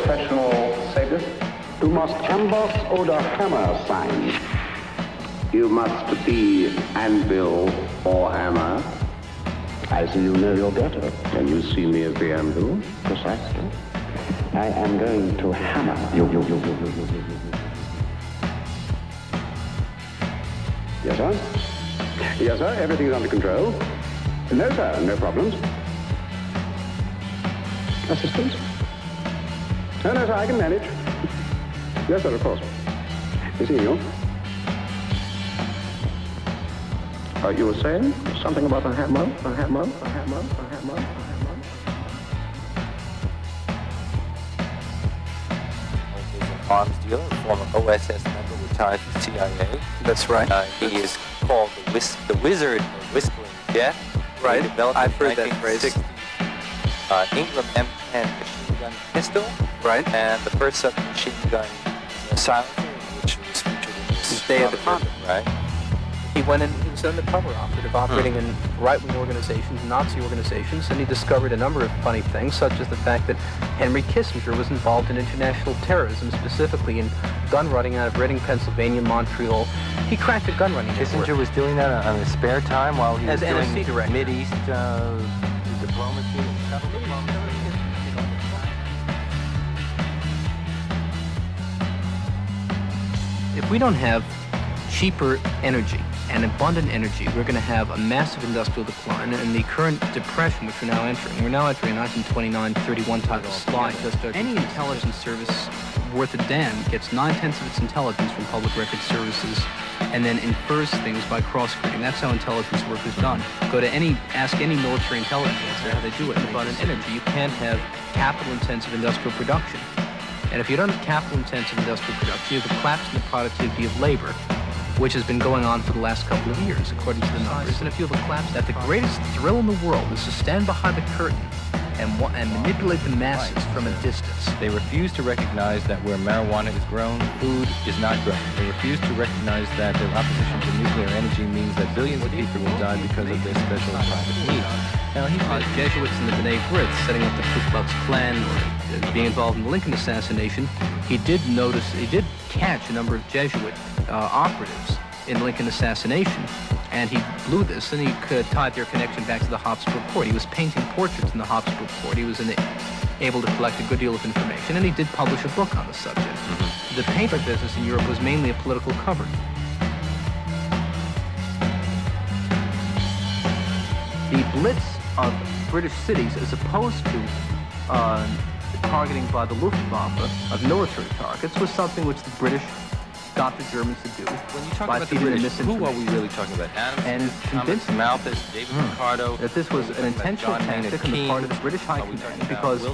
professional sadist? Du musst Amboss oder Hammer sein. You must be anvil or hammer. I see you know your better. Can you see me as the anvil? Precisely. I am going to hammer you. Yes, sir? Yes, sir, everything's under control. No, sir, no problems. Assistance? No, no, sir, I can manage. Yes, sir, of course. You see you. You were saying something about a hammer? A hammer? A hammer? A hammer? A hammer? He's an arms dealer, a former OSS member, retired from the CIA. That's right. He is called the Wizard of Whispering Death. Right. Developed I've in heard that phrase. 1960. Ingram M10 machine gun pistol. Right. And the first submachine gun silencer, which was featured in this Day of the Condom. Right. He went in, he was an undercover operative operating in right-wing organizations, Nazi organizations, and he discovered a number of funny things, such as the fact that Henry Kissinger was involved in international terrorism, specifically in gun running out of Reading, Pennsylvania, Montreal. He cracked a gun running network. Kissinger was doing that on his spare time while he was as doing NSC director. Mid-East diplomacy and travel diplomacy. If we don't have cheaper energy and abundant energy, we're going to have a massive industrial decline, and the current depression which we're now entering a 1929-31 type of slide. Any intelligence service worth a damn gets 9/10 of its intelligence from public record services and then infers things by cross-grading. That's how intelligence work is done. Ask any military intelligence officer how they do it. And abundant energy, you can't have capital-intensive industrial production. And if you don't have capital-intensive industrial production, you have a collapse in the productivity of labor, which has been going on for the last couple of years, according to the numbers. And if you have a collapse, that the greatest thrill in the world is to stand behind the curtain and manipulate the masses from a distance. They refuse to recognize that where marijuana is grown, food is not grown. They refuse to recognize that their opposition to nuclear energy means that billions of people will die because of their special private needs. Now, he was Jesuits in the B'nai B'rith, setting up the Ku Klux Klan, or being involved in the Lincoln assassination. He did catch a number of Jesuit operatives in the Lincoln assassination, and he blew this, and he tied their connection back to the Habsburg court. He was painting portraits in the Habsburg court. He was able to collect a good deal of information, and he did publish a book on the subject. Mm-hmm. The painter business in Europe was mainly a political cover. The blitz of British cities, as opposed to targeting by the Luftwaffe of military targets, was something which the British got the Germans to do. When you talk by about the feeding British, who are we really talking about? And convinced Malthus, David Ricardo, that this was an intentional tactic on the part of the British High Command, because the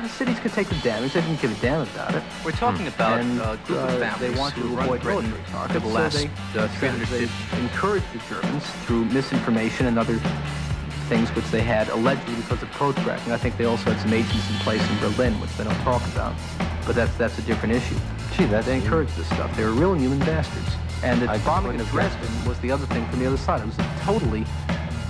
cities could take the damage. They didn't give a damn about it. We're talking about a group of families they want to avoid military targets for the last 300 years. Encourage the Germans through misinformation and other things which they had allegedly because of code cracking. I think they also had some agents in place in Berlin, which they don't talk about. But that's a different issue. They encouraged this stuff. They were real human bastards. And the bombing of Dresden was the other thing from the other side. It was a totally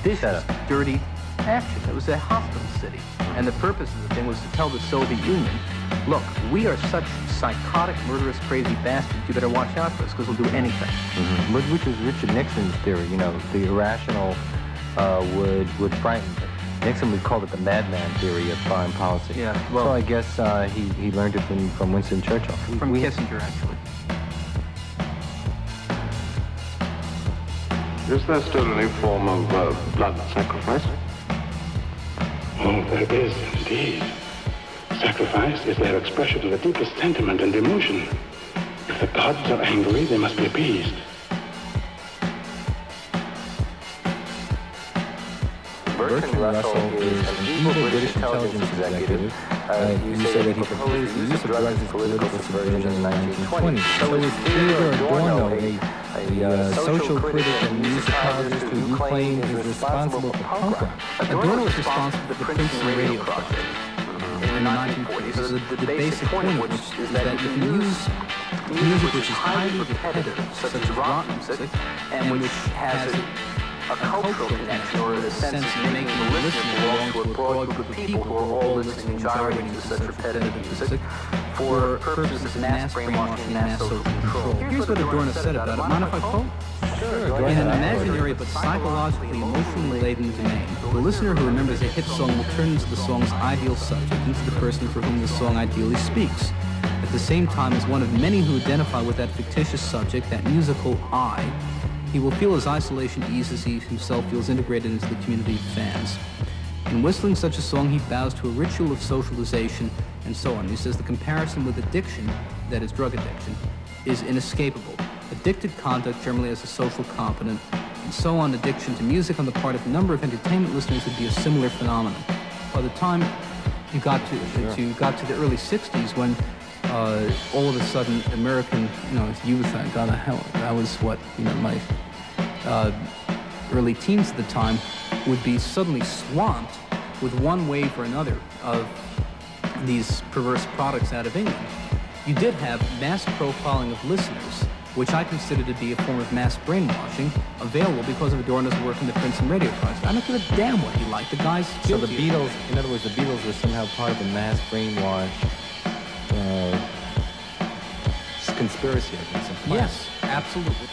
vicious, dirty action. It was a hostile city. And the purpose of the thing was to tell the Soviet Union, look, we are such psychotic, murderous, crazy bastards, you better watch out for us, because we'll do anything. Mm-hmm. Which was Richard Nixon's theory, the irrational would frighten them. Nixon would call it the madman theory of foreign policy. Yeah, well, so I guess he learned it from Winston Churchill. From Kissinger, actually. Is there still any form of blood sacrifice? Oh, there is indeed. Sacrifice is their expression of the deepest sentiment and emotion. If the gods are angry, they must be appeased. Bertrand Russell is an evil British intelligence executive. You say that he proposed the use of drugs as political subversion in the 1920s. So is Theodore Adorno a social critic and musicologist who you claim is responsible for punk rock? Adorno was responsible for the Princeton radio project in the 1940s. So the basic point is that if you use music which is highly repetitive, such as rock music, and which has a cultural connection or a sense of making the listener belong to a broad group of people who are all listening and gyrating to such repetitive music for purposes of mass brainwashing and mass social control. Here's what Adorno said about it. Mind if I quote? Sure, In an imaginary but psychologically, emotionally laden domain, the listener who remembers a hit song will turn into the song's ideal subject, into the person for whom the song ideally speaks. At the same time, as one of many who identify with that fictitious subject, that musical I, he will feel his isolation ease as he himself feels integrated into the community of fans. In whistling such a song, he bows to a ritual of socialization and so on. He says the comparison with addiction, that is drug addiction, is inescapable. Addicted conduct generally has a social component, and so on addiction to music on the part of a number of entertainment listeners would be a similar phenomenon. By the time you got to the early 60s, when all of a sudden American youth, God, hell, that was what, my early teens at the time, would be suddenly swamped with one wave or another of these perverse products out of England. You did have mass profiling of listeners, which I consider to be a form of mass brainwashing, available because of Adorno's work in the Princeton Radio Project. I don't give a damn what he liked. The guy's So the guilty. Beatles, in other words, the Beatles were somehow part of the mass brainwash conspiracy against some plan. Yes, absolutely.